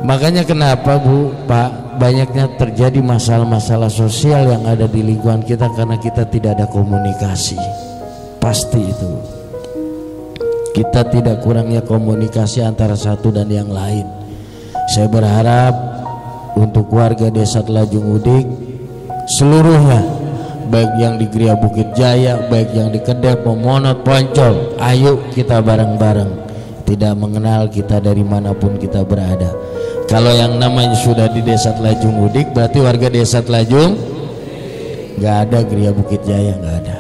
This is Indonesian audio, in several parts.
Makanya kenapa Bu, Pak, banyaknya terjadi masalah-masalah sosial yang ada di lingkungan kita karena kita tidak ada komunikasi. Pasti itu. Kita tidak kurangnya komunikasi antara satu dan yang lain. Saya berharap untuk warga Desa Telajung Udik seluruhnya, baik yang di Gria Bukit Jaya, baik yang di Kedep, Momonot, Poncol, ayo kita bareng-bareng, tidak mengenal kita dari manapun kita berada. Kalau yang namanya sudah di Desa Telajung Udik berarti warga Desa Telajung, nggak ada Gria Bukit Jaya, nggak ada.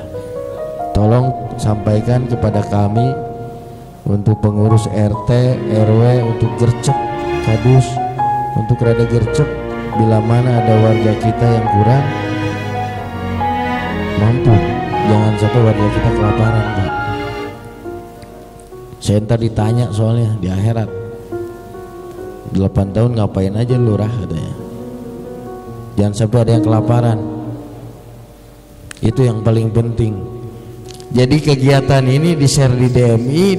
Tolong sampaikan kepada kami untuk pengurus RT, RW, untuk gercep, kadus, untuk rada gercep, bila mana ada warga kita yang kurang mampu, jangan sampai warga kita kelaparan, Pak. Saya ntar ditanya soalnya di akhirat, 8 tahun ngapain aja lurah, katanya. Jangan sampai ada yang kelaparan. Itu yang paling penting. Jadi kegiatan ini di-share di DMI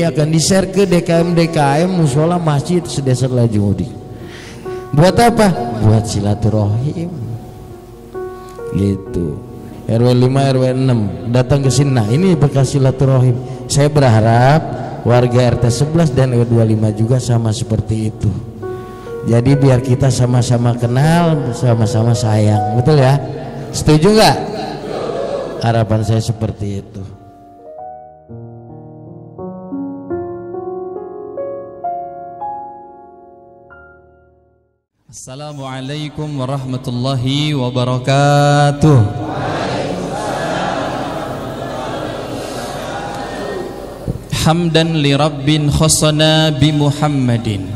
akan di-share ke DKM musola masjid sedesa Telajung Udik. Buat apa? Buat silaturahim. Gitu. RW 5, RW 6 datang ke sini. Nah, ini bekas silaturahim. Saya berharap warga RT 11 dan RW 25 juga sama seperti itu. Jadi biar kita sama-sama kenal, sama-sama sayang. Betul ya? Setuju nggak? Harapan saya seperti itu. Assalamualaikum warahmatullahi wabarakatuh. Hamdan li rabbin khassana bi Muhammadin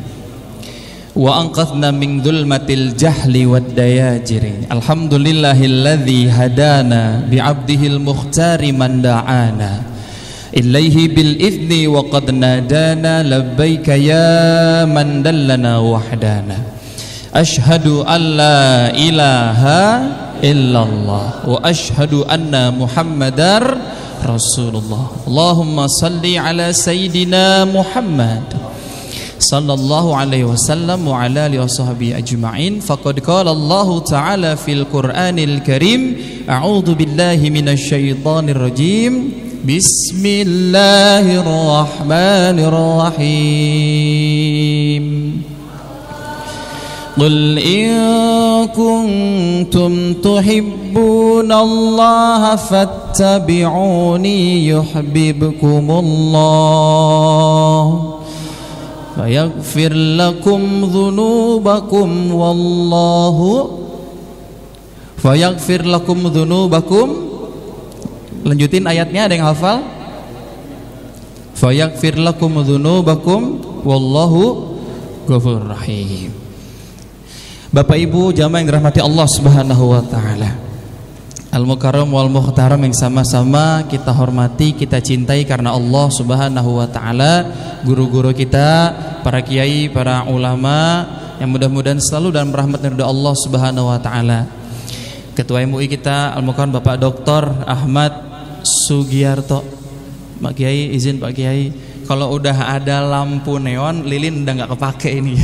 wa anqadhna min dhulmatil jahli wad dayajiri. Alhamdulillahilladzi hadana bi 'abdihil mukhtari man da'ana ilaihi bil idzni wa qad nadana labbaika ya man dallana wahdana. Ashhadu an la ilaha illallah wa ashhadu anna Muhammadar Rasulullah. Allahumma salli ala Sayyidina Muhammad sallallahu alaihi wasallam wa ala alihi washabihi ajma'in. Faqad qala Allah ta'ala fil Qur'anil Karim, a'udzu billahi minasy syaithanir rajim. Bismillahirrahmanirrahim. Qul in kuntum tuhibbunallaha fattabi'uni yuhibbukumullah fayaghfir lakum dhunubakum wallahu fayaghfir lakum dhunubakum. Lanjutin ayatnya, ada yang hafal? Fayaghfir lakum dhunubakum wallahu ghafurur rahim. Bapak Ibu jamaah yang dirahmati Allah Subhanahu wa taala, Al-Mukarram wal Muhtaram yang sama-sama kita hormati, kita cintai karena Allah Subhanahu wa taala, guru-guru kita, para kiai, para ulama yang mudah-mudahan selalu dalam rahmat dan ridha Allah Subhanahu wa taala. Ketua MUI kita Al-Mukarram Bapak Dr. Ahmad Sugiarto. Pak Kiai, izin Pak Kiai, kalau udah ada lampu neon lilin udah nggak kepake ini.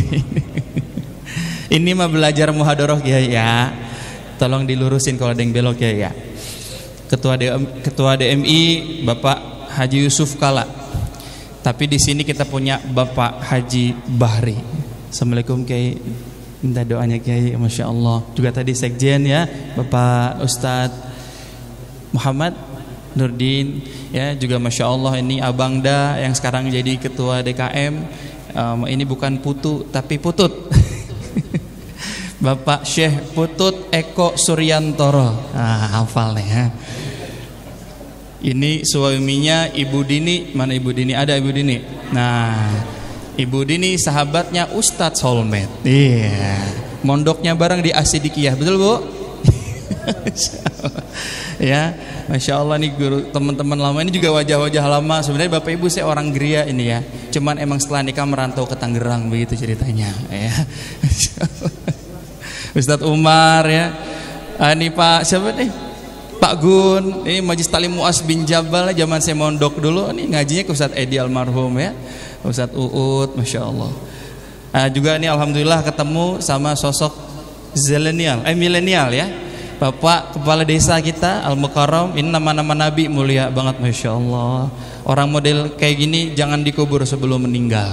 Ini mah belajar muhadharah ya. Tolong dilurusin kalau ada yang belok ya. Ketua DMI Bapak Haji Yusuf Kala. Tapi di sini kita punya Bapak Haji Bahri. Assalamualaikum Kiai. Minta doanya Kiai, Masya Allah. Juga tadi Sekjen ya, Bapak Ustadz Muhammad Nurdin ya, juga Masya Allah ini Abangda yang sekarang jadi Ketua DKM. Ini bukan Putu tapi Putut. Bapak Syekh Putut Eko Suryantoro. Hafal nih ya. Ini suaminya Ibu Dini. Mana Ibu Dini? Ada Ibu Dini. Nah, Ibu Dini sahabatnya Ustadz Solmed. Iya. Mondoknya bareng di Asidikiyah, betul Bu? Ya, Masya Allah nih guru teman-teman lama ini juga wajah-wajah lama. Sebenarnya Bapak Ibu saya orang Gria ini ya. Cuman emang setelah nikah merantau ke Tangerang, begitu ceritanya ya. Ustadz Umar ya. Ini Pak siapa nih? Pak Gun. Ini Majlis Talim Mu'az bin Jabal zaman saya mondok dulu. Ini ngajinya ke Ustadz Edi almarhum ya. Ustadz Uut, Masya Allah. Juga ini alhamdulillah ketemu sama sosok milenial ya. Bapak kepala desa kita Al-Mukarram, ini nama-nama nabi mulia banget, Masya Allah. Orang model kayak gini jangan dikubur sebelum meninggal.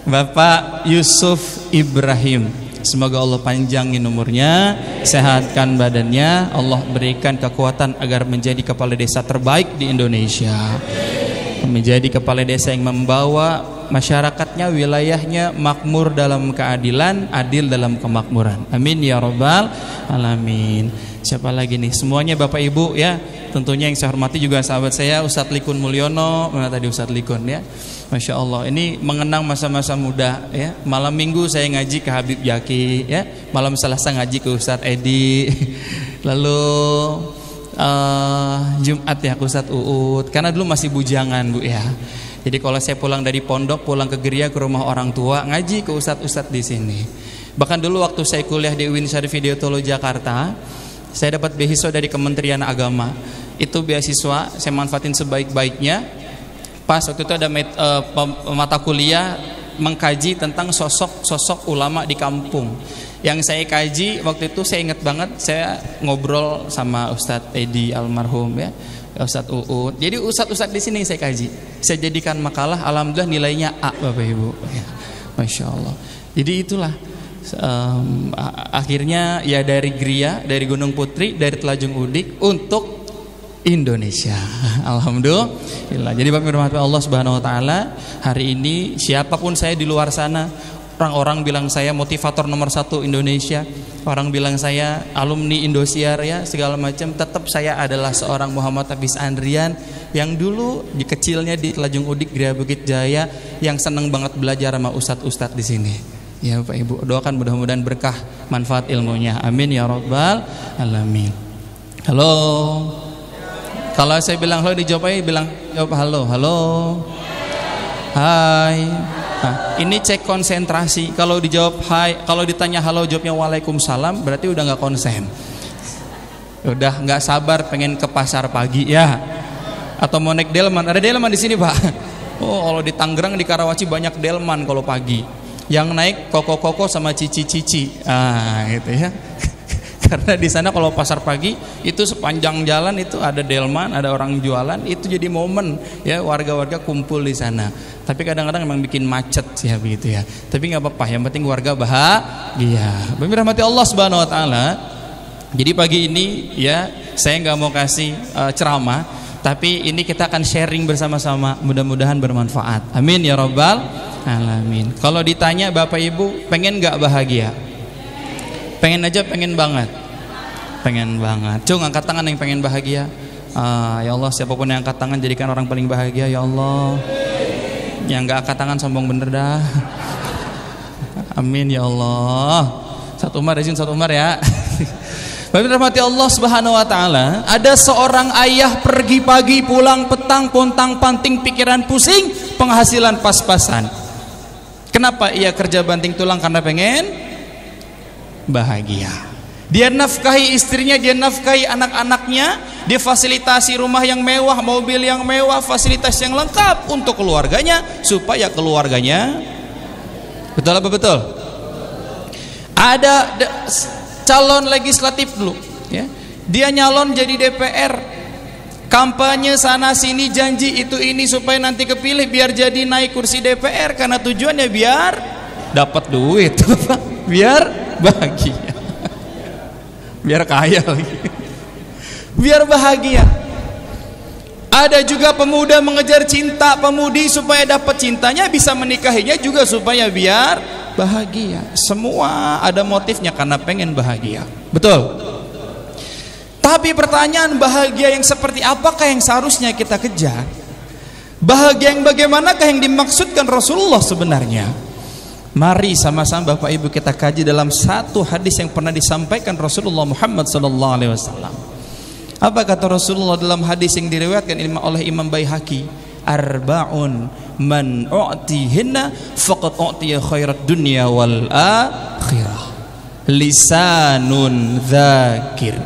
Bapak Yusuf Ibrahim, semoga Allah panjangin umurnya, sehatkan badannya, Allah berikan kekuatan agar menjadi kepala desa terbaik di Indonesia, menjadi kepala desa yang membawa masyarakatnya, wilayahnya makmur dalam keadilan, adil dalam kemakmuran. Amin ya rabbal alamin. Siapa lagi nih? Semuanya Bapak Ibu ya. Tentunya yang saya hormati juga sahabat saya Ustadz Likun Mulyono. Mana tadi Ustadz Likun ya? Masya Allah, ini mengenang masa-masa muda ya. Malam minggu saya ngaji ke Habib Jaki ya. Malam Selasa ngaji ke Ustadz Edi. Lalu Jumat ya ke Ustadz Uut. Karena dulu masih bujangan Bu ya. Jadi kalau saya pulang dari pondok, pulang ke geria, ke rumah orang tua, ngaji ke ustadz-ustadz di sini. Bahkan dulu waktu saya kuliah di UIN Syarif Hidayatullah Jakarta, saya dapat beasiswa dari Kementerian Agama. Itu beasiswa saya manfaatin sebaik-baiknya. Pas waktu itu ada mata kuliah mengkaji tentang sosok ulama di kampung. Yang saya kaji waktu itu saya ingat banget, saya ngobrol sama Ustadz Edi almarhum ya. Ustadz Uut. Jadi ustadz-ustadz di sini saya kaji. Saya jadikan makalah, alhamdulillah nilainya A Bapak Ibu. Ya, Masya Allah. Jadi itulah akhirnya ya dari Gria, dari Gunung Putri, dari Telajung Udik untuk Indonesia. Alhamdulillah. Jadi Bapak Ibu Allah Subhanahu Wa Taala, hari ini siapapun saya di luar sana, orang-orang bilang saya motivator nomor 1 Indonesia, orang bilang saya alumni Indosiar ya, segala macam, tetap saya adalah seorang Muhammad Hafiz Andrian yang dulu di kecilnya di Telajung Udik, Gria Bukit Jaya, yang seneng banget belajar sama ustadz-ustadz di sini. Ya Bapak Ibu, doakan mudah-mudahan berkah manfaat ilmunya. Amin ya rabbal alamin. Halo. Kalau saya bilang halo dijawab aja, bilang jawab halo. Halo. Hai. Nah, ini cek konsentrasi. Kalau dijawab hai, kalau ditanya halo jawabnya waalaikumsalam, berarti udah nggak konsen. Udah nggak sabar pengen ke pasar pagi ya. Atau mau naik delman. Ada delman di sini Pak. Oh, kalau di Tangerang di Karawaci banyak delman kalau pagi. Yang naik koko-koko sama cici-cici. Ah, gitu ya. Karena di sana kalau pasar pagi itu sepanjang jalan itu ada delman, ada orang jualan, itu jadi momen ya, warga-warga kumpul di sana. Tapi kadang-kadang memang bikin macet ya begitu ya. Tapi nggak apa-apa, yang penting warga bahagia. Bapak rahmati Allah Subhanahu Wa Taala. Jadi pagi ini ya saya nggak mau kasih ceramah, tapi ini kita akan sharing bersama-sama. Mudah-mudahan bermanfaat. Amin ya rabbal alamin. Kalau ditanya Bapak Ibu pengen nggak bahagia? Pengen aja, pengen banget. Pengen banget. Cung, angkat tangan yang pengen bahagia. Ya Allah, siapapun yang angkat tangan jadikan orang paling bahagia ya Allah. Yang gak angkat tangan sombong bener dah. Amin ya Allah. Satu Umar ya. Bapak rahmati Allah Subhanahu Wa Taala. Ada seorang ayah pergi pagi pulang petang, pontang-panting, pikiran pusing, penghasilan pas-pasan. Kenapa ia kerja banting tulang? Karena pengen bahagia. Dia nafkahi istrinya, dia nafkahi anak-anaknya, dia fasilitasi rumah yang mewah, mobil yang mewah, fasilitas yang lengkap untuk keluarganya, supaya keluarganya, betul apa betul? Ada calon legislatif dulu ya. Dia nyalon jadi DPR, kampanye sana sini, janji itu ini supaya nanti kepilih biar jadi naik kursi DPR, karena tujuannya biar dapat duit biar bahagia, biar kaya lagi, biar bahagia. Ada juga pemuda mengejar cinta, pemudi supaya dapat cintanya, bisa menikahinya juga supaya biar bahagia. Semua ada motifnya karena pengen bahagia. Betul. Tapi pertanyaan, bahagia yang seperti apakah yang seharusnya kita kejar? Bahagia yang bagaimanakah yang dimaksudkan Rasulullah sebenarnya? Mari sama-sama Bapak Ibu kita kaji dalam satu hadis yang pernah disampaikan Rasulullah Muhammad SAW. Apa kata Rasulullah dalam hadis yang diriwayatkan oleh Imam Baihaqi? Arba'un man u'tihinna faqad u'tiya khairat dunya wal akhirah. Lisanun dzakir,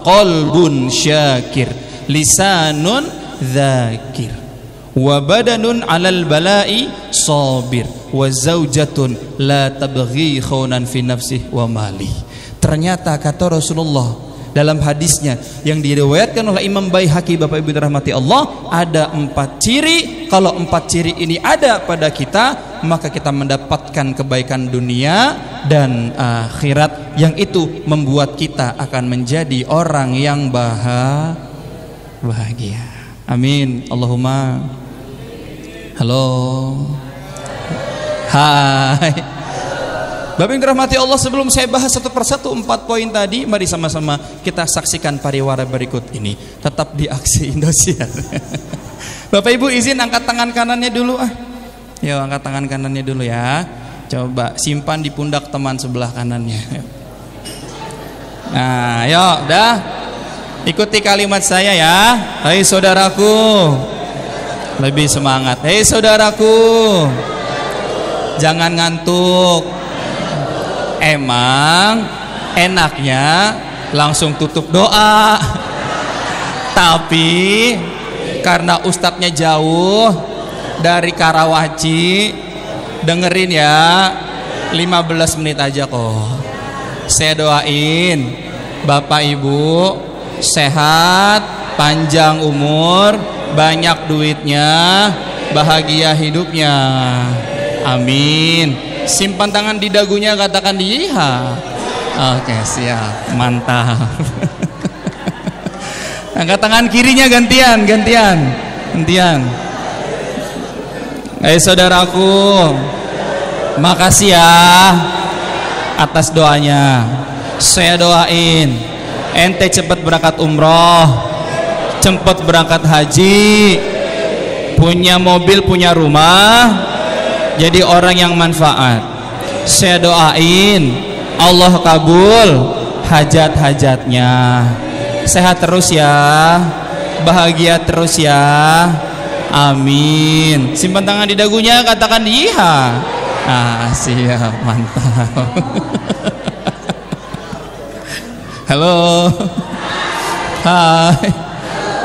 qalbun syakir, lisanun dzakir, wa badanun 'alal bala'i sabir wa zaujatun la tabghi khaunan fi nafsihi wa mali. Ternyata kata Rasulullah dalam hadisnya yang diriwayatkan oleh Imam Baihaqi, Bapak Ibu dirahmati Allah, ada 4 ciri. Kalau 4 ciri ini ada pada kita, maka kita mendapatkan kebaikan dunia dan akhirat, yang itu membuat kita akan menjadi orang yang bahagia. Amin. Allahumma. Halo. Hai. Bapak yang dirahmati Allah, sebelum saya bahas satu persatu 4 poin tadi, mari sama-sama kita saksikan pariwara berikut ini. Tetap di Aksi Indosiar. Bapak Ibu izin angkat tangan kanannya dulu Yuk angkat tangan kanannya dulu ya. Coba simpan di pundak teman sebelah kanannya. Nah, yuk dah. Ikuti kalimat saya ya. Hai saudaraku. Lebih semangat. Hei saudaraku, jangan ngantuk. Emang enaknya langsung tutup doa, tapi karena ustadznya jauh dari Karawaci, dengerin ya, 15 menit aja kok. Saya doain Bapak Ibu sehat, panjang umur, banyak duitnya, bahagia hidupnya. Amin. Simpan tangan di dagunya, katakan iya. Oke, siap, mantap. Angkat tangan kirinya gantian. Saudaraku, makasih ya atas doanya. Saya doain ente cepat berangkat umroh, cepat berangkat haji, punya mobil, punya rumah, jadi orang yang manfaat. Saya doain Allah kabul hajat-hajatnya. Sehat terus ya, bahagia terus ya. Amin. Simpan tangan di dagunya, katakan iya. Siap, mantap. Halo. Hai.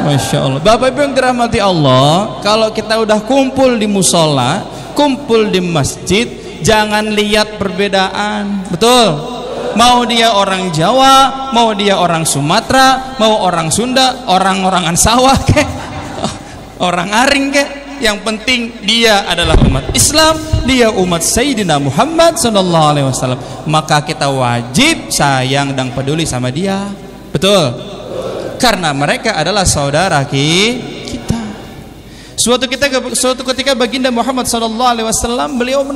Masya Allah. Bapak Ibu yang dirahmati Allah, kalau kita udah kumpul di musola, kumpul di masjid, jangan lihat perbedaan. Betul? Mau dia orang Jawa, mau dia orang Sumatera, mau orang Sunda, orang-orangan sawah kek, orang Aring kek, yang penting dia adalah umat Islam, dia umat Sayyidina Muhammad SAW. Maka kita wajib sayang dan peduli sama dia. Betul? Karena mereka adalah saudara kita. Suatu ketika baginda Muhammad SAW beliau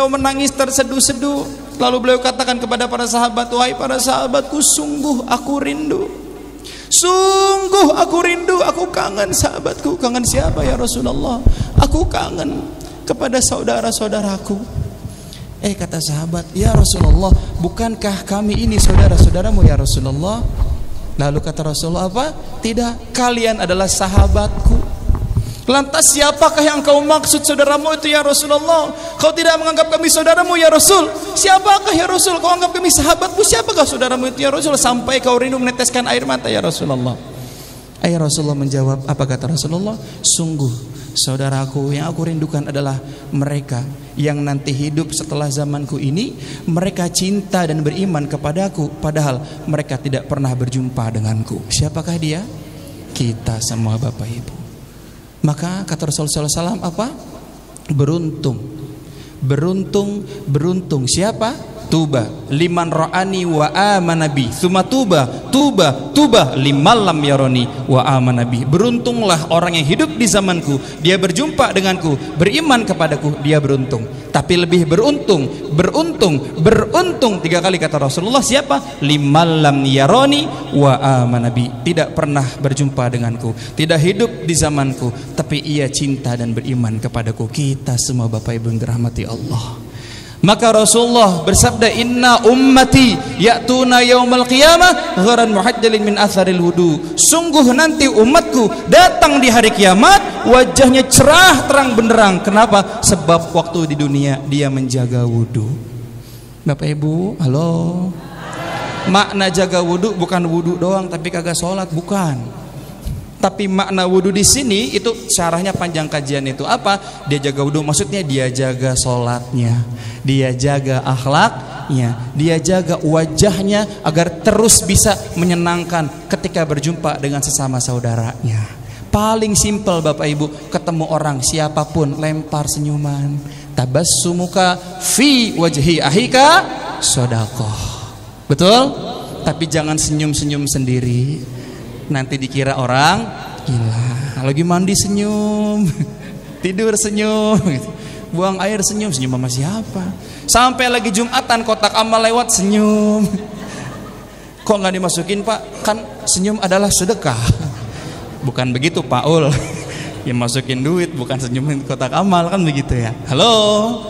menangis terseduh-seduh. Lalu beliau katakan kepada para sahabat, wahai para sahabatku, sungguh aku rindu, aku kangen sahabatku. Kangen siapa ya Rasulullah? Aku kangen kepada saudara-saudaraku. Kata sahabat, ya Rasulullah, bukankah kami ini saudara-saudaramu ya Rasulullah? Lalu kata Rasulullah apa? Tidak, kalian adalah sahabatku. Lantas siapakah yang kau maksud saudaramu itu ya Rasulullah? Kau tidak menganggap kami saudaramu ya Rasul. Siapakah ya Rasul? Kau anggap kami sahabatmu. Siapakah saudaramu itu ya Rasul? Sampai kau rindu meneteskan air mata ya Rasulullah. Ayah Rasulullah menjawab, apa kata Rasulullah? Sungguh saudaraku yang aku rindukan adalah mereka yang nanti hidup setelah zamanku ini. Mereka cinta dan beriman kepadaku, padahal mereka tidak pernah berjumpa denganku. Siapakah dia? Kita semua Bapak Ibu. Maka kata Rasulullah SAW apa? Beruntung siapa? Tuba liman ra'ani wa amanabi. Suma tuba liman lam yarani wa amanabi. Beruntunglah orang yang hidup di zamanku, dia berjumpa denganku, beriman kepadaku, dia beruntung. Tapi lebih beruntung 3 kali kata Rasulullah, siapa? Liman lam yarani wa amanabi. Tidak pernah berjumpa denganku, tidak hidup di zamanku, tapi ia cinta dan beriman kepadaku. Kita semua Bapak Ibu yang dirahmati Allah. Maka Rasulullah bersabda, inna ummati ya'tuna yaumal qiyamah gharan muhajjalin min atharil wudu. Sungguh nanti umatku datang di hari kiamat wajahnya cerah terang benderang. Kenapa? Sebab waktu di dunia dia menjaga wudu. Bapak Ibu, halo. Makna jaga wudu bukan wudu doang tapi kagak sholat, bukan. Tapi makna wudhu di sini itu syarahnya panjang kajian itu apa? Dia jaga wudhu, maksudnya dia jaga sholatnya, dia jaga akhlaknya, dia jaga wajahnya agar terus bisa menyenangkan ketika berjumpa dengan sesama saudaranya. Paling simpel Bapak Ibu, ketemu orang siapapun lempar senyuman. Tabassumuka fi wajhi ahika shadaqah. Betul? Tapi jangan senyum-senyum sendiri. Nanti dikira orang gila. Lagi mandi senyum, tidur senyum, buang air senyum, senyum sama siapa? Sampai lagi Jumatan kotak amal lewat senyum. Kok nggak dimasukin Pak? Kan senyum adalah sedekah. Bukan begitu Pak Ul. Ya masukin duit, bukan senyumin kotak amal, kan begitu ya. Halo,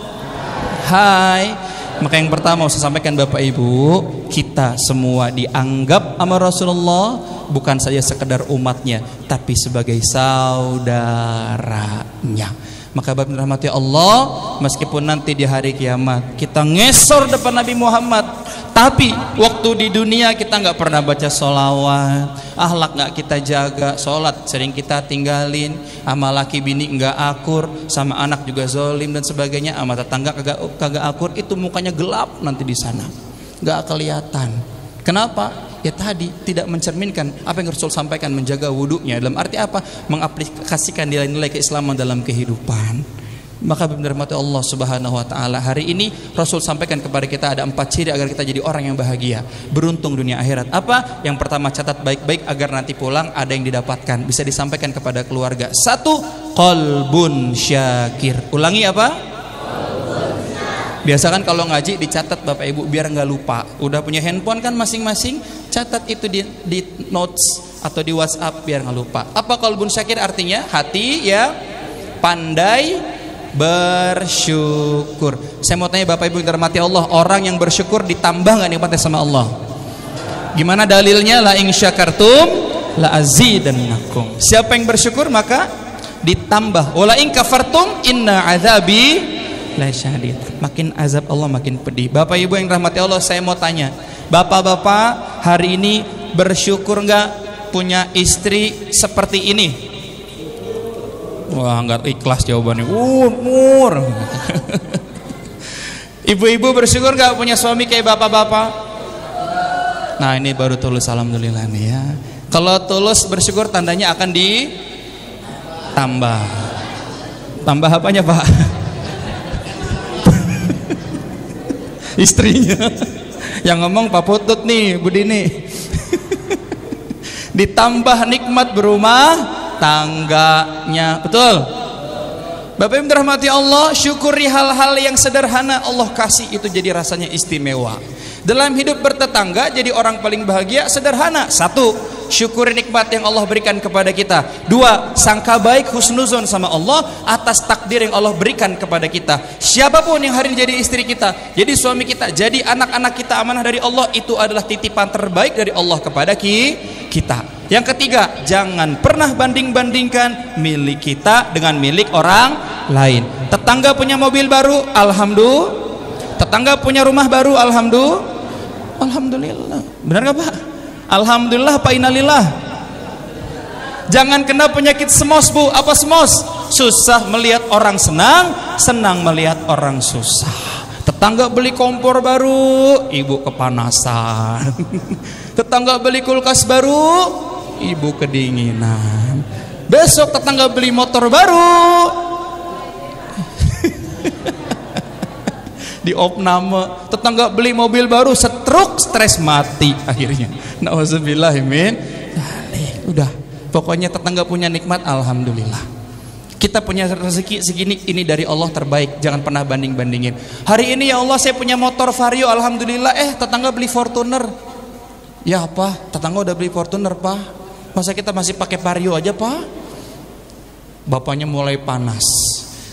hai. Maka yang pertama saya sampaikan Bapak Ibu, kita semua dianggap sama Rasulullah bukan saja sekedar umatnya, tapi sebagai saudaranya. Maka Bapak rahmati Allah, meskipun nanti di hari kiamat kita ngesor depan Nabi Muhammad, tapi waktu di dunia kita nggak pernah baca sholawat, akhlak nggak kita jaga, sholat sering kita tinggalin, sama laki bini nggak akur, sama anak juga zolim dan sebagainya, sama tetangga kagak akur, itu mukanya gelap nanti di sana, nggak kelihatan. Kenapa? Ya tadi tidak mencerminkan apa yang Rasul sampaikan, menjaga wudhunya. Dalam arti apa? Mengaplikasikan nilai-nilai keislaman dalam kehidupan. Maka benar mati Allah Subhanahu wa taala, hari ini Rasul sampaikan kepada kita ada 4 ciri agar kita jadi orang yang bahagia, beruntung dunia akhirat. Apa? Yang pertama, catat baik-baik agar nanti pulang ada yang didapatkan, bisa disampaikan kepada keluarga. 1, qalbun syakir. Ulangi apa? Biasa kan kalau ngaji dicatat Bapak Ibu biar nggak lupa. Udah punya handphone kan masing-masing, catat itu di notes atau di WhatsApp biar nggak lupa. Apa qalbun syakir artinya? Hati yang pandai bersyukur. Saya mau tanya Bapak Ibu yang dirahmati Allah, orang yang bersyukur ditambah nggak nikmatnya sama Allah? Gimana dalilnya? La in syakartum la azidannakum. Siapa yang bersyukur maka ditambah. Wala in kafartum inna azabi la syadid. Makin azab Allah makin pedih. Bapak Ibu yang dirahmati Allah, saya mau tanya, bapak-bapak hari ini bersyukur nggak punya istri seperti ini? Wah, nggak ikhlas jawabannya. Umur. Ibu-ibu bersyukur nggak punya suami kayak bapak-bapak? Nah, ini baru tulus, alhamdulillah nih ya. Kalau tulus bersyukur tandanya akan ditambah. Tambah apanya Pak? Istrinya. Yang ngomong Pak Putut nih, Bu Dini. Ditambah nikmat berumah tangganya. Betul? Bapak Ibu dirahmati Allah, syukuri hal-hal yang sederhana Allah kasih, itu jadi rasanya istimewa. Dalam hidup bertetangga jadi orang paling bahagia sederhana. 1, syukuri nikmat yang Allah berikan kepada kita. 2, sangka baik husnuzon sama Allah atas takdir yang Allah berikan kepada kita. Siapapun yang hari ini jadi istri kita, jadi suami kita, jadi anak-anak kita amanah dari Allah, itu adalah titipan terbaik dari Allah kepada kita. Yang ketiga, jangan pernah banding-bandingkan milik kita dengan milik orang lain. Tetangga punya mobil baru, alhamdulillah. Tetangga punya rumah baru, alhamdulillah. Benar gak Pak? Alhamdulillah apa innalillah? Jangan kena penyakit semos Bu. Apa semos? Susah melihat orang senang, senang melihat orang susah. Tetangga beli kompor baru, ibu kepanasan. Tetangga beli kulkas baru, ibu kedinginan. Besok tetangga beli motor baru, di opname. Tetangga beli mobil baru, stroke, stres, mati akhirnya. Nauzubillah min. Udah, pokoknya tetangga punya nikmat, alhamdulillah. Kita punya rezeki segini, ini dari Allah terbaik. Jangan pernah banding-bandingin. Hari ini ya Allah saya punya motor Vario, alhamdulillah. Tetangga beli Fortuner. Ya apa? Tetangga udah beli Fortuner Pak. Masa kita masih pakai Vario aja Pak? Bapaknya mulai panas.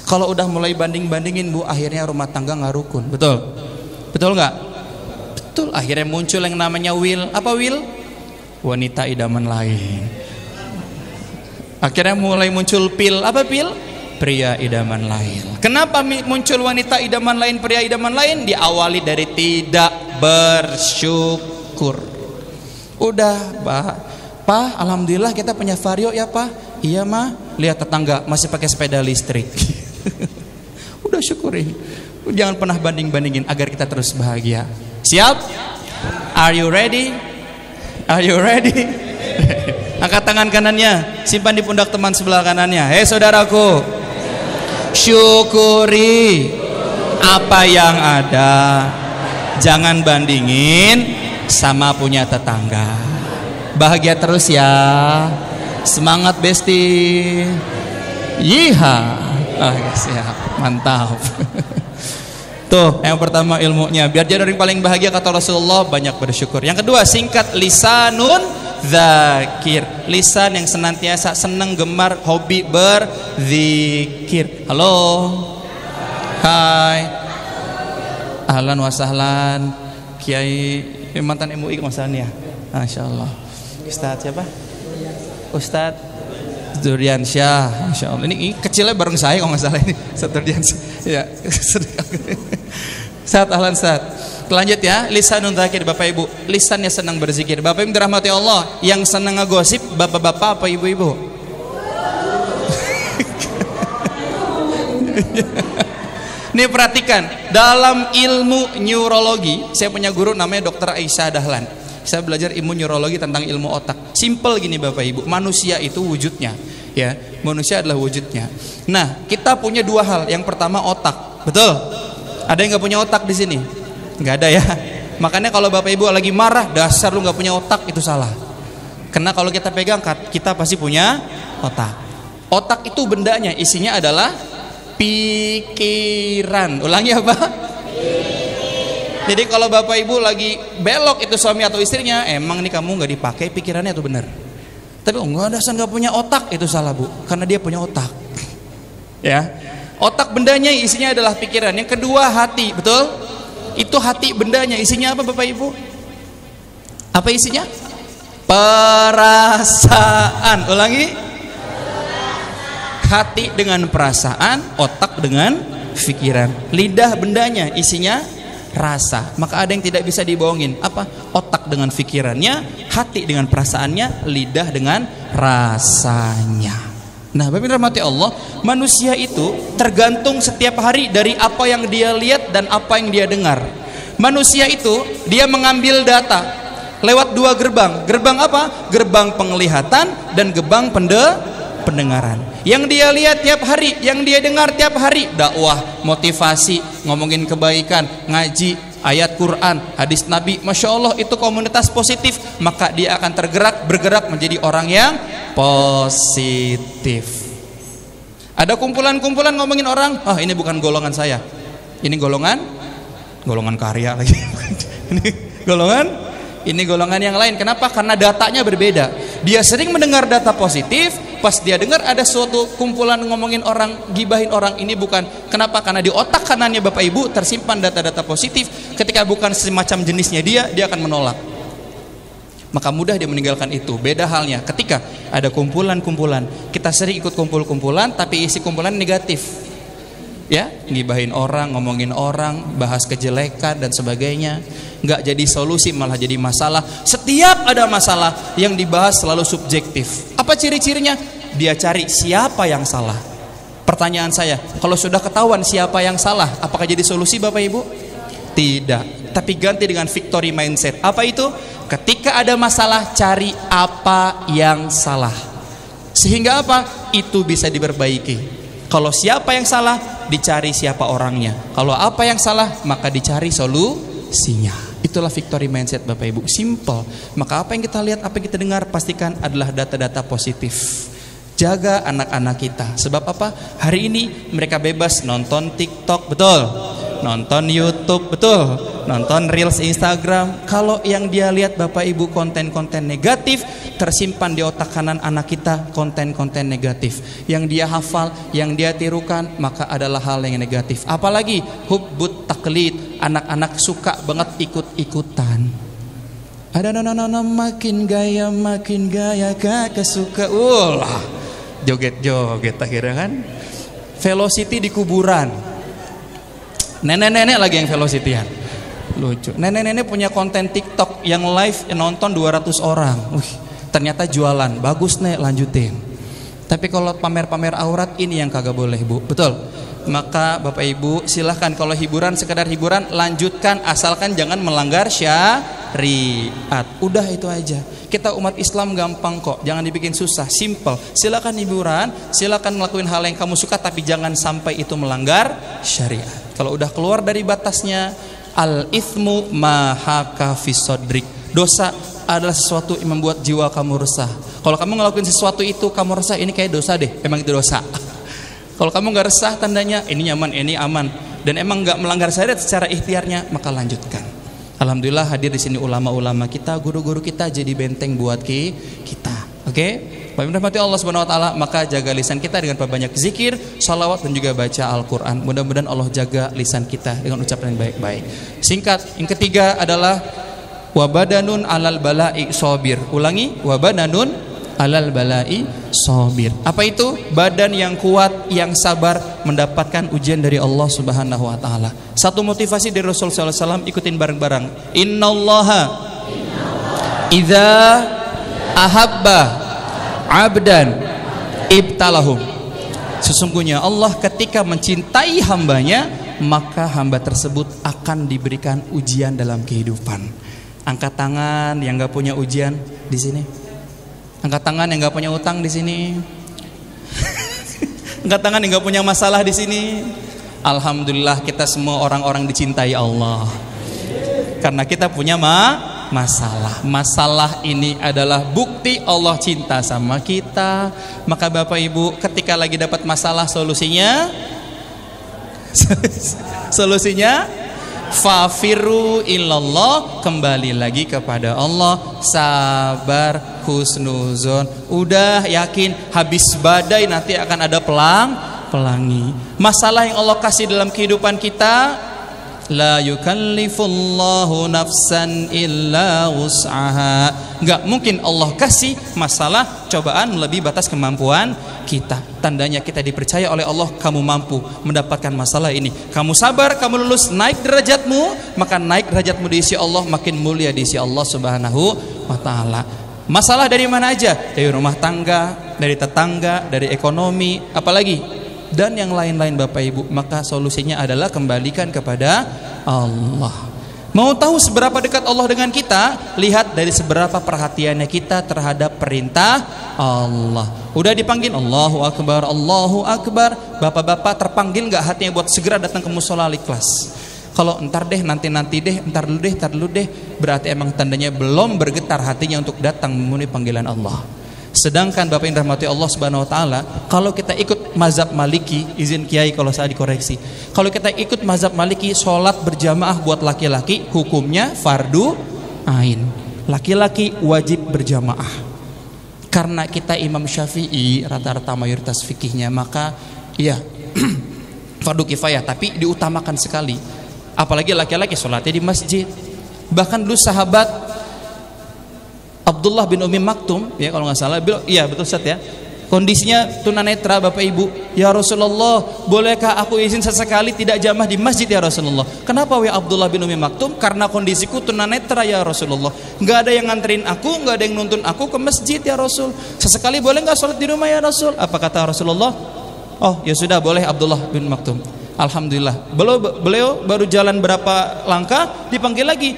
Kalau udah mulai banding-bandingin Bu, akhirnya rumah tangga nggak rukun. Betul? Betul nggak? Betul. Akhirnya muncul yang namanya Will. Apa Will? Wanita idaman lain. Akhirnya mulai muncul Pil. Apa Pil? Pria idaman lain. Kenapa muncul wanita idaman lain, pria idaman lain? Diawali dari tidak bersyukur. Udah Pak, Pa, alhamdulillah kita punya Vario ya Pa. Iya mah, lihat tetangga masih pakai sepeda listrik. Udah syukuri. Jangan pernah banding-bandingin agar kita terus bahagia. Siap? Are you ready? Are you ready? Angkat tangan kanannya, simpan di pundak teman sebelah kanannya. Hei saudaraku, syukuri apa yang ada. Jangan bandingin sama punya tetangga. Bahagia terus ya. Semangat besti. Yiha. Siap, mantap. Tuh, yang pertama ilmunya, biar jadi orang paling bahagia kata Rasulullah, banyak bersyukur. Yang kedua, singkat, lisanun dzakir. Lisan yang senantiasa senang, gemar, hobi berzikir. Halo. Hai. Ahlan wa sahlan. Kiai mantan MUI kemasannya. Masya Allah. Ustadz siapa? Ustadz Duriansyah. Masya Allah. Ini kecilnya bareng saya kalau nggak salah ini. Ustadz Duriansyah. Ya. Saat ahlan saat. Lanjut ya. Lisanun dzakir Bapak Ibu. Lisannya senang berzikir. Bapak Ibu dirahmati Allah. Yang senang ngegosip bapak-bapak apa ibu-ibu? Nih perhatikan, dalam ilmu neurologi, saya punya guru namanya Dr. Aisyah Dahlan. Saya belajar ilmu neurologi tentang ilmu otak. Simple gini Bapak Ibu, manusia itu wujudnya, ya, manusia adalah wujudnya. Nah, kita punya dua hal. Yang pertama otak, betul? Ada yang nggak punya otak di sini? Nggak ada ya. Makanya kalau Bapak Ibu lagi marah, dasar lu nggak punya otak, itu salah. Karena kalau kita pegang, kita pasti punya otak. Otak itu bendanya, isinya adalah pikiran. Ulangi apa? Jadi kalau Bapak Ibu lagi belok itu suami atau istrinya, emang nih kamu nggak dipakai pikirannya itu benar. Tapi enggak, dasar nggak punya otak, itu salah Bu, karena dia punya otak. Ya, otak bendanya isinya adalah pikiran. Yang kedua hati, betul? Itu hati bendanya isinya apa Bapak Ibu? Apa isinya? Perasaan. Ulangi. Hati dengan perasaan, otak dengan pikiran. Lidah bendanya isinya rasa. Maka ada yang tidak bisa dibohongin. Apa? Otak dengan pikirannya, hati dengan perasaannya, lidah dengan rasanya. Nah, Bapak rahmati Allah, manusia itu tergantung setiap hari dari apa yang dia lihat dan apa yang dia dengar. Manusia itu dia mengambil data lewat dua gerbang. Gerbang apa? Gerbang penglihatan dan gerbang pendengaran. Yang dia lihat tiap hari, yang dia dengar tiap hari, dakwah, motivasi, ngomongin kebaikan, ngaji, ayat Quran, hadis Nabi, Masya Allah, itu komunitas positif, maka dia akan bergerak menjadi orang yang positif. Ada kumpulan-kumpulan ngomongin orang, ini bukan golongan saya, ini golongan karya lagi. Ini golongan yang lain. Kenapa? Karena datanya berbeda. Dia sering mendengar data positif, pas dia dengar ada suatu kumpulan ngomongin orang, gibahin orang, ini bukan. Kenapa? Karena di otak kanannya Bapak Ibu tersimpan data-data positif. Ketika bukan semacam jenisnya dia akan menolak. Maka mudah dia meninggalkan itu. Beda halnya ketika ada kumpulan-kumpulan, kita sering ikut kumpul-kumpulan tapi isi kumpulan negatif. Ya, ngibahin orang, ngomongin orang, bahas kejelekan dan sebagainya. Nggak jadi solusi, malah jadi masalah. Setiap ada masalah yang dibahas selalu subjektif. Apa ciri-cirinya? Dia cari siapa yang salah. Pertanyaan saya, kalau sudah ketahuan siapa yang salah, apakah jadi solusi Bapak Ibu? Tidak. Tapi ganti dengan victory mindset. Apa itu? Ketika ada masalah, cari apa yang salah. Sehingga apa? Itu bisa diperbaiki. Kalau siapa yang salah, dicari siapa orangnya. Kalau apa yang salah, maka dicari solusinya. Itulah victory mindset Bapak Ibu. Simple. Maka apa yang kita lihat, apa yang kita dengar, pastikan adalah data-data positif. Jaga anak-anak kita. Sebab apa? Hari ini mereka bebas nonton TikTok, betul? Nonton YouTube, betul? Nonton Reels Instagram. Kalau yang dia lihat Bapak Ibu konten-konten negatif, tersimpan di otak kanan anak kita konten-konten negatif. Yang dia hafal, yang dia tirukan, maka adalah hal yang negatif. Apalagi hubbut taklid, anak-anak suka banget ikut-ikutan. Ada anak-anak makin gaya kakak suka. Joget-joget akhirnya kan. Velocity di kuburan. Nenek-nenek lagi yang velocityan. Lucu. Nenek-nenek punya konten TikTok yang live nonton 200 orang. ternyata jualan, bagus nih, lanjutin. Tapi kalau pamer-pamer aurat, ini yang kagak boleh, Bu. Betul? Maka Bapak Ibu silahkan, kalau hiburan sekedar hiburan, lanjutkan asalkan jangan melanggar syariat. Udah itu aja. Kita umat Islam gampang kok, jangan dibikin susah, simple. Silakan hiburan, silakan ngelakuin hal yang kamu suka, tapi jangan sampai itu melanggar syariat. Kalau udah keluar dari batasnya, al-ithmu ma haka fi sodrik. Dosa adalah sesuatu yang membuat jiwa kamu resah. Kalau kamu ngelakuin sesuatu itu kamu resah, ini kayak dosa deh, emang itu dosa. Kalau kamu nggak resah, tandanya ini nyaman, ini aman, dan emang nggak melanggar syariat secara ikhtiarnya, maka lanjutkan. Alhamdulillah hadir di sini ulama-ulama kita, guru-guru kita jadi benteng buat kita. Oke? Bapak rahmati Allah Subhanahu wa taala, maka jaga lisan kita dengan perbanyak zikir, shalawat, dan juga baca Al-Qur'an. Mudah-mudahan Allah jaga lisan kita dengan ucapan yang baik-baik. Singkat, yang ketiga adalah wabadanun alal bala'i sabir. Ulangi, wabadanun alal bala'i sabir. Apa itu? Badan yang kuat, yang sabar mendapatkan ujian dari Allah Subhanahu wa taala. Satu motivasi dari Rasulullah SAW, ikutin bareng-bareng. Innallaha idza ahabba abdan ibtalahum. Sesungguhnya Allah ketika mencintai hambanya, maka hamba tersebut akan diberikan ujian dalam kehidupan. Angkat tangan yang gak punya ujian di sini. Angkat tangan yang gak punya utang di sini. Angkat tangan yang gak punya masalah di sini. Alhamdulillah kita semua orang-orang dicintai Allah. Karena kita punya masalah. Masalah ini adalah bukti Allah cinta sama kita. Maka Bapak Ibu, ketika lagi dapat masalah, solusinya fafiru illallah, kembali lagi kepada Allah, sabar, husnuzon. Udah yakin habis badai nanti akan ada pelangi. Masalah yang Allah kasih dalam kehidupan kita, la yukallifullahu nafsan illa wus'aha. Enggak mungkin Allah kasih masalah, cobaan melebihi batas kemampuan kita. Tandanya kita dipercaya oleh Allah, kamu mampu mendapatkan masalah ini. Kamu sabar, kamu lulus, naik derajatmu, maka naik derajatmu di sisi Allah, makin mulia di sisi Allah Subhanahu wa taala. Masalah dari mana aja? Dari rumah tangga, dari tetangga, dari ekonomi, apalagi dan yang lain-lain Bapak Ibu. Maka solusinya adalah kembalikan kepada Allah. Mau tahu seberapa dekat Allah dengan kita? Lihat dari seberapa perhatiannya kita terhadap perintah Allah. Udah dipanggil Allahu Akbar, Allahu Akbar, bapak-bapak terpanggil gak hatinya buat segera datang ke musola ikhlas? Kalau entar deh, nanti deh, entar dulu deh, berarti emang tandanya belum bergetar hatinya untuk datang memenuhi panggilan Allah. Sedangkan Bapak yang dirahmati Allah Subhanahu wa taala, kalau kita ikut mazhab Maliki, izin Kiai kalau saya dikoreksi, kalau kita ikut mazhab Maliki, sholat berjamaah buat laki-laki hukumnya fardu ain. Laki-laki wajib berjamaah. Karena kita Imam Syafi'i rata-rata mayoritas fikihnya, maka iya fardu kifayah, tapi diutamakan sekali. Apalagi laki-laki sholatnya di masjid. Bahkan dulu sahabat Abdullah bin Umi Maktum, ya kalau nggak salah, iya betul Ustaz ya, kondisinya tunanetra Bapak Ibu. Ya Rasulullah, bolehkah aku izin sesekali tidak jamah di masjid ya Rasulullah? Kenapa ya Abdullah bin Umi Maktum? Karena kondisiku tunanetra ya Rasulullah, nggak ada yang nganterin aku, nggak ada yang nuntun aku ke masjid ya Rasul. Sesekali boleh nggak sholat di rumah ya Rasul? Apa kata Rasulullah? Oh ya sudah, boleh Abdullah bin Maktum. Alhamdulillah, beliau baru jalan berapa langkah dipanggil lagi.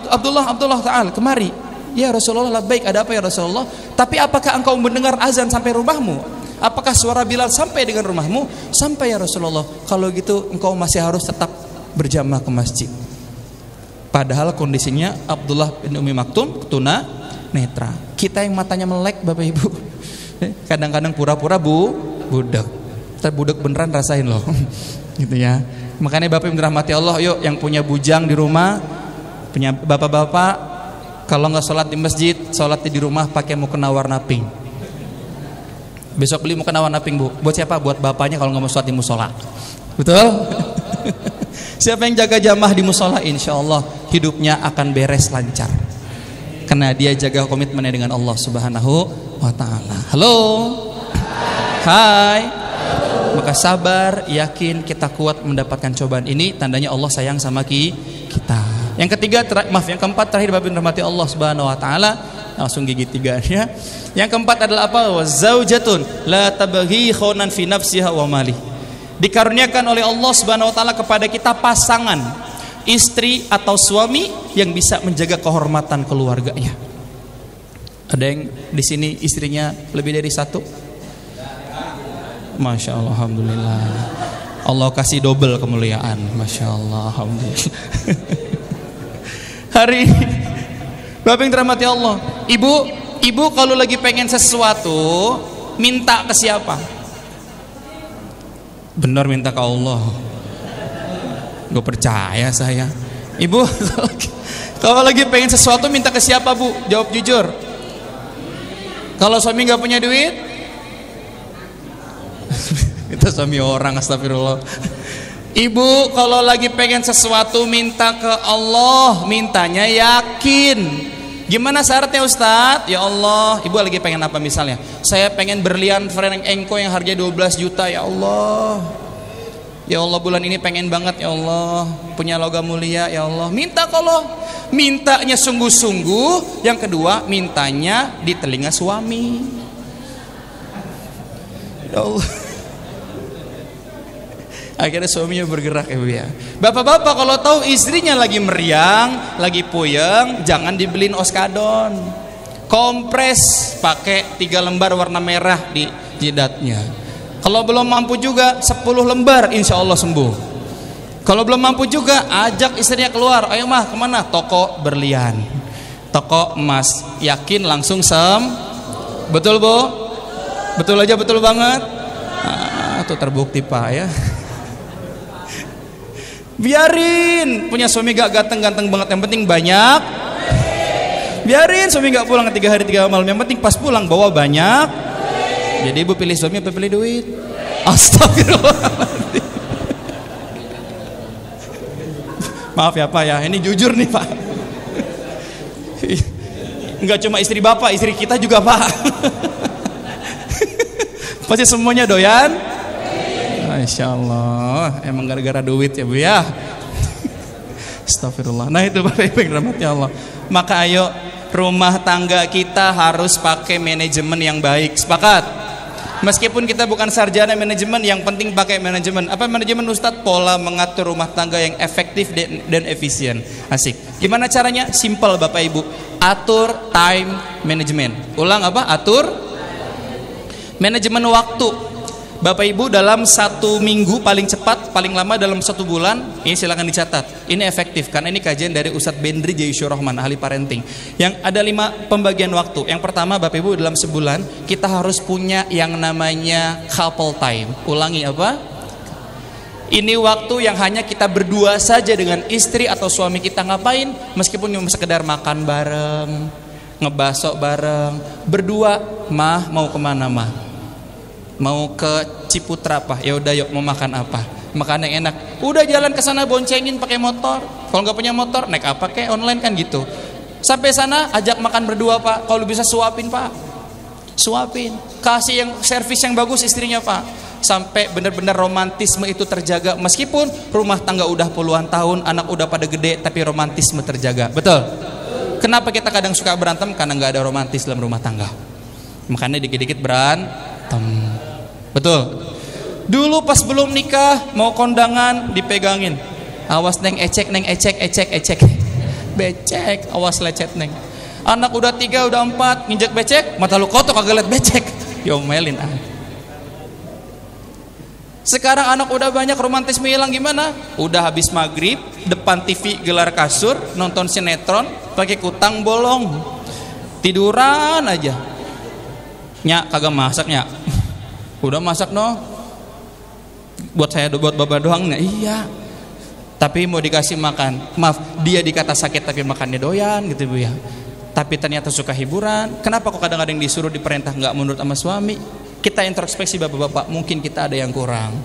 Abdullah ta'al kemari. Ya Rasulullah, baik, ada apa ya Rasulullah? Tapi apakah engkau mendengar azan sampai rumahmu? Apakah suara Bilal sampai dengan rumahmu? Sampai ya Rasulullah. Kalau gitu engkau masih harus tetap berjamaah ke masjid. Padahal kondisinya Abdullah bin Umi Maktum tuna netra. Kita yang matanya melek Bapak Ibu, kadang-kadang pura-pura budak. Budak beneran rasain loh. Gitu ya. Makanya Bapak yang dirahmati Allah, yuk yang punya bujang di rumah, punya bapak-bapak, kalau nggak sholat di masjid, sholat di rumah pakai mukena warna pink. Besok beli mukena warna pink, Bu. Buat siapa? Buat bapaknya kalau nggak mau sholat di musola. Betul? Siapa yang jaga jamaah di musola, insya Allah hidupnya akan beres lancar. Karena dia jaga komitmennya dengan Allah Subhanahu wa taala. Halo. Hai. Maka sabar, yakin, kita kuat mendapatkan cobaan ini, tandanya Allah sayang sama kita. Yang ketiga, yang keempat terakhir Bapak dirahmati Allah Subhanahu wa taala, langsung gigi tiganya. Yang keempat adalah apa? Wa zaujatun la tabghi khawnan fi nafsiha wa mali. Dikaruniakan oleh Allah Subhanahu wa taala kepada kita pasangan, istri atau suami yang bisa menjaga kehormatan keluarganya. Ada yang di sini istrinya lebih dari satu? Masya Allah, alhamdulillah. Allah kasih double kemuliaan. Masya Allah, alhamdulillah. Hari ini Bapak yang dirahmati Allah, ibu kalau lagi pengen sesuatu minta ke siapa? Benar, minta ke Allah. Gak percaya saya. Ibu kalau lagi pengen sesuatu minta ke siapa, Bu? Jawab jujur. Kalau suami gak punya duit, kita suami orang, astagfirullah. Ibu kalau lagi pengen sesuatu minta ke Allah, mintanya yakin. Gimana syaratnya Ustadz? Ya Allah, ibu lagi pengen apa misalnya? Saya pengen berlian Frank Engko yang harganya 12 juta, ya Allah. Ya Allah, bulan ini pengen banget, ya Allah. Punya logam mulia, ya Allah. Minta kalau mintanya sungguh-sungguh. Yang kedua, mintanya di telinga suami. Ya Allah. Akhirnya suaminya bergerak, ibu ya. Bapak-bapak kalau tahu istrinya lagi meriang, lagi puyeng, jangan dibeliin oskadon. Kompres pakai 3 lembar warna merah di jidatnya. Kalau belum mampu juga 10 lembar, insya Allah sembuh. Kalau belum mampu juga ajak istrinya keluar. Ayo mah kemana? Toko berlian, toko emas. Yakin langsung betul Bu? Betul aja, betul banget. Tuh terbukti Pak ya. Biarin punya suami gak ganteng-ganteng banget, yang penting banyak. Biarin suami gak pulang 3 hari 3 malam, yang penting pas pulang bawa banyak. Jadi ibu pilih suami apa pilih duit? Astagfirullahaladzim. Maaf ya Pak ya, ini jujur nih Pak. Enggak cuma istri bapak, istri kita juga Pak. Pasti semuanya doyan. Masya Allah, emang gara-gara duit ya Bu ya. Astagfirullah. Nah itu Bapak Ibu yang dirahmati Allah. Maka ayo, rumah tangga kita harus pakai manajemen yang baik. Sepakat? Meskipun kita bukan sarjana manajemen, yang penting pakai manajemen. Apa manajemen Ustadz? Pola mengatur rumah tangga yang efektif dan efisien. Asik. Gimana caranya? Simple Bapak Ibu. Atur time management. Ulang apa? Atur manajemen waktu. Bapak Ibu dalam 1 minggu paling cepat, paling lama dalam 1 bulan, ini silakan dicatat. Ini efektif karena ini kajian dari Ustadz Bendri Jayusur Rahman, ahli parenting. Yang ada 5 pembagian waktu. Yang pertama Bapak Ibu, dalam sebulan kita harus punya yang namanya couple time. Ulangi apa? Ini waktu yang hanya kita berdua saja dengan istri atau suami kita. Ngapain? Meskipun cuma sekedar makan bareng, ngebasok bareng, berdua. Mah mau kemana mah? Mau ke Ciputra apa? Ya udah yuk, mau makan apa? Makan yang enak. Udah jalan ke sana boncengin pakai motor. Kalau nggak punya motor naik apa kayak online kan gitu. Sampai sana ajak makan berdua Pak. Kalau bisa suapin Pak. Suapin. Kasih yang servis yang bagus istrinya Pak. Sampai benar-benar romantisme itu terjaga. Meskipun rumah tangga udah puluhan tahun, anak udah pada gede, tapi romantisme terjaga. Betul? Kenapa kita kadang suka berantem? Karena nggak ada romantis dalam rumah tangga. Makanya dikit-dikit berantem. Betul. Dulu pas belum nikah mau kondangan dipegangin. Awas neng ecek, neng ecek, ecek, ecek. Becek, awas lecet neng. Anak udah 3, udah 4 nginjek becek, mata lu kotor kagak liat becek. Diomelin ah. Sekarang anak udah banyak, romantisme hilang gimana? Udah habis maghrib, depan TV gelar kasur, nonton sinetron, pakai kutang bolong. Tiduran aja. Nyak kagak masak nyak. Udah masak no, buat saya buat bapak doang nggak? Iya, tapi mau dikasih makan. Maaf, dia dikata sakit tapi makannya doyan gitu Bu ya. Tapi ternyata suka hiburan. Kenapa kok kadang-kadang disuruh diperintah nggak menurut sama suami? Kita introspeksi bapak-bapak, mungkin kita ada yang kurang.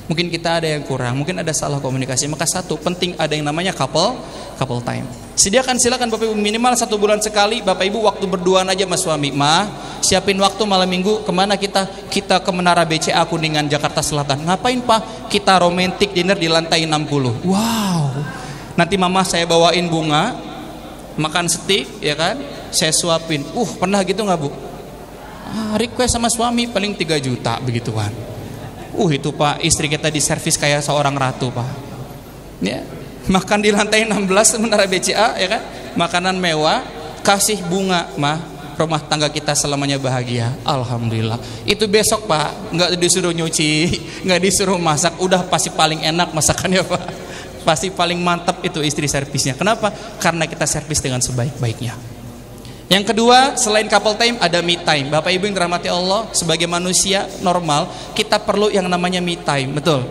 Mungkin kita ada yang kurang, mungkin ada salah komunikasi. Maka satu, penting ada yang namanya couple time. Silakan Bapak Ibu minimal 1 bulan sekali Bapak Ibu waktu berduaan aja sama suami. Mah, siapin waktu malam minggu kemana kita? Kita ke Menara BCA Kuningan Jakarta Selatan. Ngapain Pak? Kita romantic dinner di lantai 60. Wow. Nanti mama saya bawain bunga, makan steak ya kan? saya suapin. Pernah gitu nggak Bu? Request sama suami paling 3 juta begituan. Itu Pak, istri kita diservis kayak seorang ratu Pak. Ya, makan di lantai 16 Menara BCA ya kan, makanan mewah, kasih bunga, mah rumah tangga kita selamanya bahagia. Alhamdulillah. Itu besok Pak, nggak disuruh nyuci, nggak disuruh masak, udah pasti paling enak masakannya Pak. Pasti paling mantap itu istri servisnya. Kenapa? Karena kita servis dengan sebaik-baiknya. Yang kedua, selain couple time ada me time. Bapak Ibu yang dirahmati Allah, sebagai manusia normal kita perlu yang namanya me time, betul?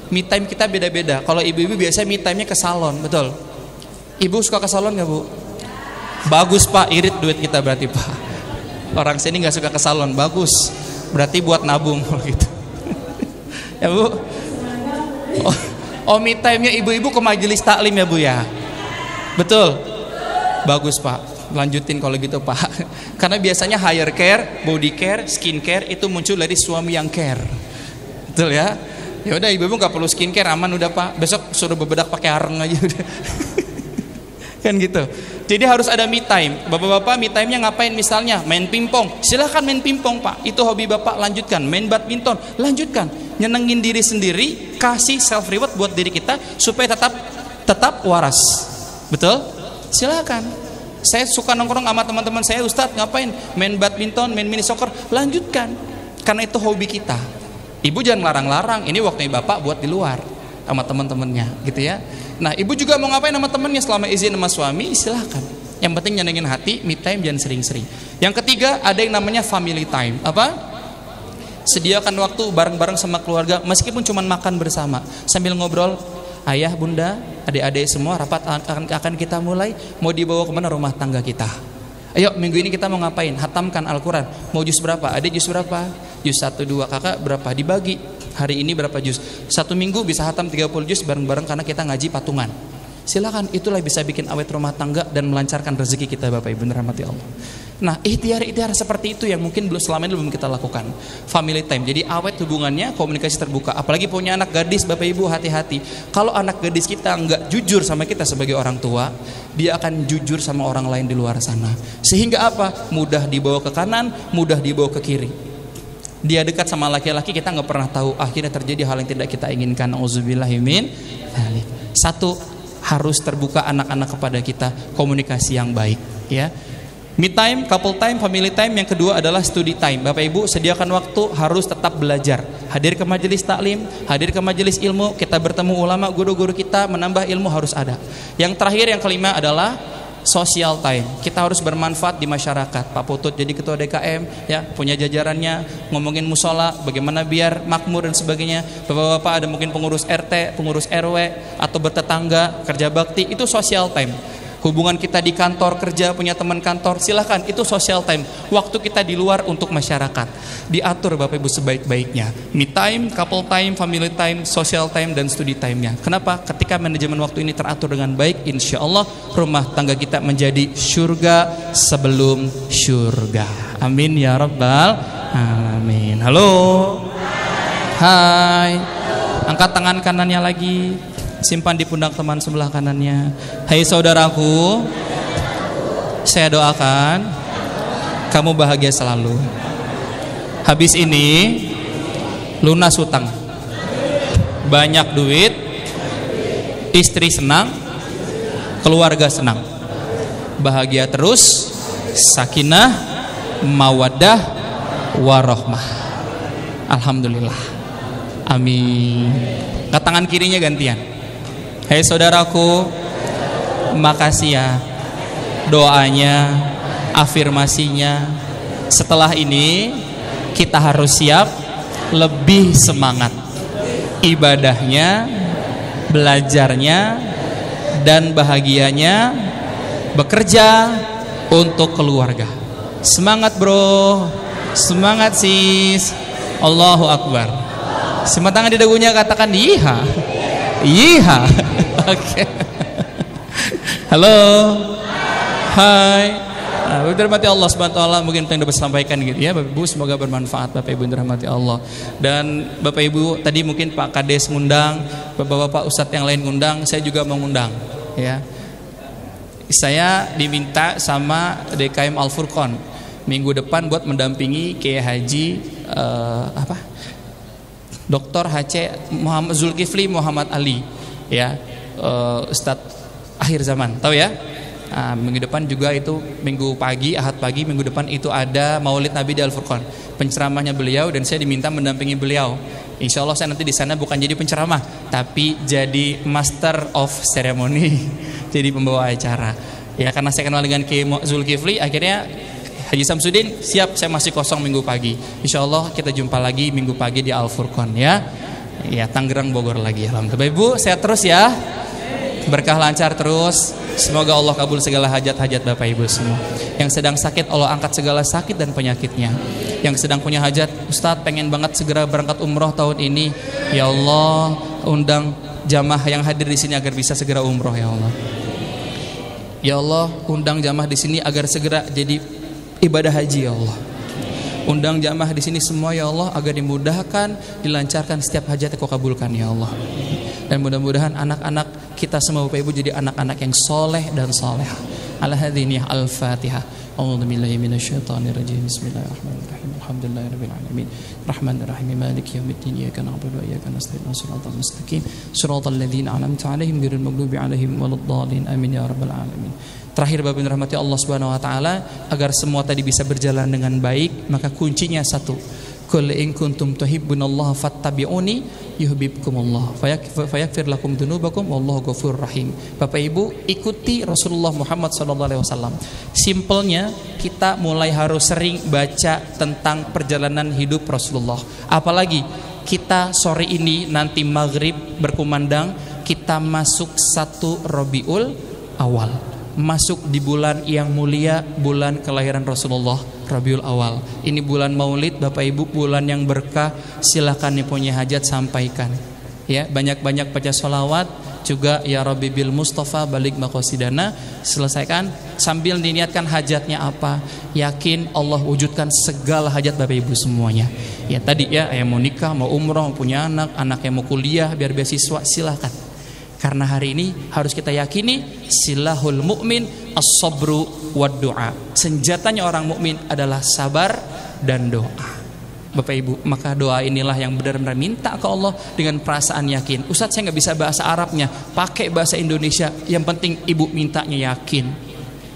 Me time kita beda-beda. Kalau ibu-ibu biasanya me time-nya ke salon, betul? Ibu suka ke salon nggak Bu? Bagus Pak, irit duit kita berarti Pak. Orang sini nggak suka ke salon, bagus. Berarti buat nabung gitu. Ya Bu. Me time-nya ibu-ibu ke majelis taklim ya Bu ya. Betul. Bagus Pak. Lanjutin kalau gitu Pak. Karena biasanya hair care, body care, skin care itu muncul dari suami yang care. Betul ya? Ya udah ibu-ibu nggak perlu skin care, aman udah Pak. Besok suruh bebedak pakai areng aja udah. Kan gitu. Jadi harus ada me time. Bapak-bapak me time-nya ngapain? Misalnya main pingpong, silahkan main pingpong Pak. Itu hobi Bapak, lanjutkan. Main badminton, lanjutkan. Nyenengin diri sendiri, kasih self reward buat diri kita supaya tetap waras. Betul? Silakan. Saya suka nongkrong sama teman-teman saya, Ustadz ngapain? Main badminton, main mini soccer, lanjutkan. Karena itu hobi kita. Ibu jangan larang-larang, ini waktunya Bapak buat di luar sama teman-temannya, gitu ya. Nah, ibu juga mau ngapain sama temannya selama izin sama suami, silahkan. Yang penting nyenengin hati, me time jangan sering-sering. Yang ketiga, ada yang namanya family time. Apa? Sediakan waktu bareng-bareng sama keluarga, meskipun cuma makan bersama, sambil ngobrol. Ayah, bunda, adik-adik semua rapat akan kita mulai. Mau dibawa kemana rumah tangga kita? Ayo minggu ini kita mau ngapain? Hatamkan Al-Quran. Mau juz berapa? Adik juz berapa? Juz 1, 2, kakak berapa? Dibagi. Hari ini berapa juz? 1 minggu bisa hatam 30 juz bareng-bareng karena kita ngaji patungan. Silakan, itulah bisa bikin awet rumah tangga dan melancarkan rezeki kita Bapak Ibu rahmati Allah. Nah, ikhtiar seperti itu yang mungkin selama ini belum kita lakukan. Family time. Jadi awet hubungannya, komunikasi terbuka. Apalagi punya anak gadis Bapak Ibu, hati-hati. Kalau anak gadis kita nggak jujur sama kita sebagai orang tua, dia akan jujur sama orang lain di luar sana. Sehingga apa? Mudah dibawa ke kanan, mudah dibawa ke kiri. Dia dekat sama laki-laki, kita nggak pernah tahu, akhirnya terjadi hal yang tidak kita inginkan. Auzubillahimin. Satu, harus terbuka anak-anak kepada kita, komunikasi yang baik ya. Me time, couple time, family time. Yang kedua adalah study time. Bapak Ibu sediakan waktu, harus tetap belajar. Hadir ke majelis taklim, hadir ke majelis ilmu, kita bertemu ulama, guru-guru kita, menambah ilmu harus ada. Yang terakhir, yang kelima adalah social time. Kita harus bermanfaat di masyarakat. Pak Putut jadi ketua DKM ya, punya jajarannya, ngomongin musola, bagaimana biar makmur dan sebagainya. Bapak-bapak ada mungkin pengurus RT, pengurus RW atau bertetangga, kerja bakti, itu social time. Hubungan kita di kantor kerja, punya teman kantor, silahkan, itu social time. Waktu kita di luar untuk masyarakat diatur Bapak Ibu sebaik-baiknya. Me time, couple time, family time, social time, dan study time-nya. Kenapa? Ketika manajemen waktu ini teratur dengan baik, insya Allah rumah tangga kita menjadi surga sebelum surga. Amin ya rabbal alamin. Halo. Hai. Angkat tangan kanannya lagi, simpan di pundak teman sebelah kanannya. Hai saudaraku, saya doakan kamu bahagia selalu. Habis ini lunas hutang, banyak duit, istri senang, keluarga senang, bahagia terus, sakinah, mawaddah, warahmah. Alhamdulillah. Amin. Ke tangan kirinya gantian. Hei saudaraku, makasih ya doanya, afirmasinya. Setelah ini kita harus siap lebih semangat ibadahnya, belajarnya, dan bahagianya bekerja untuk keluarga. Semangat bro, semangat sis. Allahu Akbar. Semua tangan di dagunya katakan yiha. Yiha. Oke. Halo. Hai. Nah, dirahmati Allah Subhanahu wa taala, mungkin yang dapat sampaikan gitu ya Bapak Ibu, semoga bermanfaat Bapak Ibu dirahmati Allah. Dan Bapak Ibu tadi mungkin Pak Kades ngundang, Bapak-bapak ustadz yang lain ngundang, saya juga mau ngundang ya. Saya diminta sama DKM Al Furqon minggu depan buat mendampingi Kiai Haji Dr. HC Muhammad Zulkifli Muhammad Ali, ya, Ustadz akhir zaman, tahu ya? Minggu depan juga itu minggu pagi, Ahad pagi minggu depan itu ada Maulid Nabi di Al Furqon, penceramahnya beliau dan saya diminta mendampingi beliau. Insya Allah saya nanti di sana bukan jadi penceramah, tapi jadi master of ceremony, jadi pembawa acara. Ya karena saya kenal dengan Kiai Zulkifli, akhirnya Haji Samsudin siap, saya masih kosong minggu pagi. Insya Allah kita jumpa lagi minggu pagi di Al Furqon, ya. Ya Tangerang Bogor lagi. Alhamdulillah. Ibu sehat terus ya, berkah lancar terus. Semoga Allah kabul segala hajat-hajat Bapak Ibu semua. Yang sedang sakit Allah angkat segala sakit dan penyakitnya. Yang sedang punya hajat, Ustadz pengen banget segera berangkat umroh tahun ini. Ya Allah, undang jamaah yang hadir di sini agar bisa segera umroh ya Allah. Ya Allah, undang jamaah di sini agar segera jadi ibadah haji ya Allah. Undang jamaah di sini semua ya Allah agar dimudahkan, dilancarkan setiap hajat yang Kau kabulkan ya Allah. Dan mudah-mudahan anak-anak kita semua Bapak Ibu jadi anak-anak yang soleh dan soleh. Al-Hadiniyah Al-Fatihah. A'udzu billahi minasyaitonir rajim. Bismillahirrahmanirrahim. Alhamdulillahirabbil alamin. Rahmanirrahim. Maliki yaumiddin. Iyyaka na'budu wa iyyaka nasta'in. Shiratal mustaqim. Shiratal ladzina an'amta 'alaihim ghairil maghdubi 'alaihim waladdallin. Amin ya rabbal alamin. Terakhir Bapak Ibu rahmati Allah Subhanahu wa taala, agar semua tadi bisa berjalan dengan baik, maka kuncinya satu. Qul in kuntum tuhibbunallaha fattabi'uni yuhibbukumullah fayaghfir lakum dzunubakum wallahu ghafurur rahim. Bapak Ibu, ikuti Rasulullah Muhammad SAW. Simpelnya kita mulai harus sering baca tentang perjalanan hidup Rasulullah. Apalagi kita sore ini nanti maghrib berkumandang, kita masuk 1 Rabiul Awal, masuk di bulan yang mulia, bulan kelahiran Rasulullah, Rabiul Awal. Ini bulan Maulid Bapak Ibu, bulan yang berkah. Silakan yang punya hajat sampaikan. Ya, banyak-banyak baca sholawat juga ya Rabbi bil Mustafa balik maqasidana. Selesaikan sambil diniatkan hajatnya apa. Yakin Allah wujudkan segala hajat Bapak Ibu semuanya. Ya tadi ya, yang mau nikah, mau umroh, mau punya anak, anak yang mau kuliah biar beasiswa, silakan. Karena hari ini harus kita yakini silahul mukmin as-sabru wad doa. Senjatanya orang mukmin adalah sabar dan doa. Bapak Ibu, maka doa inilah yang benar-benar minta ke Allah dengan perasaan yakin. Ustadz saya nggak bisa bahasa Arabnya, pakai bahasa Indonesia. Yang penting ibu mintanya yakin.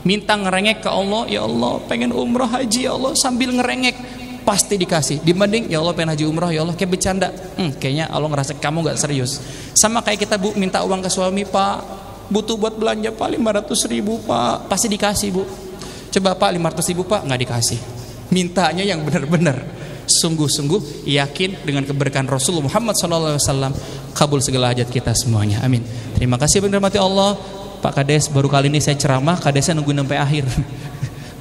Minta ngerengek ke Allah, ya Allah pengen umroh haji ya Allah, sambil ngerengek pasti dikasih. Dibanding ya Allah pengen haji umroh ya Allah kayak bercanda, kayaknya Allah ngerasa kamu gak serius. Sama kayak kita Bu minta uang ke suami, Pak butuh buat belanja Pak 500.000 Pak, pasti dikasih Bu. Coba Pak 500.000 Pak, nggak dikasih. Mintanya yang benar-benar sungguh-sungguh yakin dengan keberkahan Rasulullah Muhammad SAW, kabul segala hajat kita semuanya, amin. Terima kasih berhormati Allah. Pak Kades, baru kali ini saya ceramah, Kadesnya nunggu sampai akhir.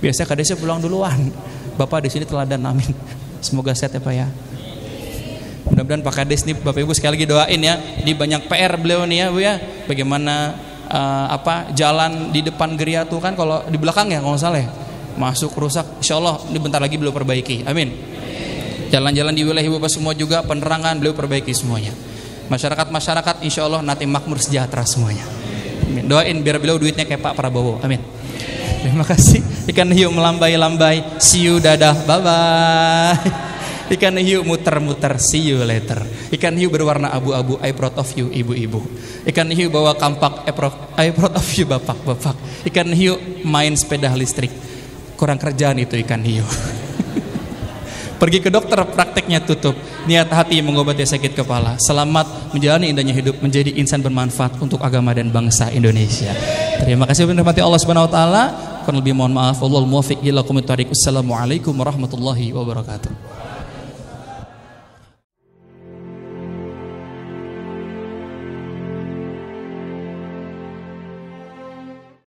Biasanya Kadesnya pulang duluan. Bapak di sini teladan, amin. Semoga sehat ya Pak ya. Mudah-mudahan Pak Kades nih Bapak Ibu sekali lagi doain ya. Ini banyak PR beliau nih ya Bu ya. Bagaimana jalan di depan geria tuh kan kalau di belakang ya kalau nggak salah ya, masuk rusak. Insya Allah ini bentar lagi beliau perbaiki, amin. Jalan-jalan di wilayah Bapak semua juga penerangan beliau perbaiki semuanya. Masyarakat insya Allah nanti makmur sejahtera semuanya, amin. Doain biar beliau duitnya kayak Pak Prabowo, amin. Terima kasih. Ikan hiu melambai-lambai, see you, dadah, bye-bye. Ikan hiu muter-muter, see you later. Ikan hiu berwarna abu-abu, I proud of you, ibu-ibu. Ikan hiu bawa kampak, I proud of you, bapak-bapak. Ikan hiu main sepeda listrik. Kurang kerjaan itu ikan hiu. Pergi ke dokter, prakteknya tutup. Niat hati mengobati sakit kepala. Selamat menjalani indahnya hidup, menjadi insan bermanfaat untuk agama dan bangsa Indonesia. Terima kasih berhormati Allah Subhanahu wa taala. Kurang lebih mohon maaf. Wallahul muwaffiq ila aqwamit thoriq. Wassalamualaikum warahmatullahi wabarakatuh.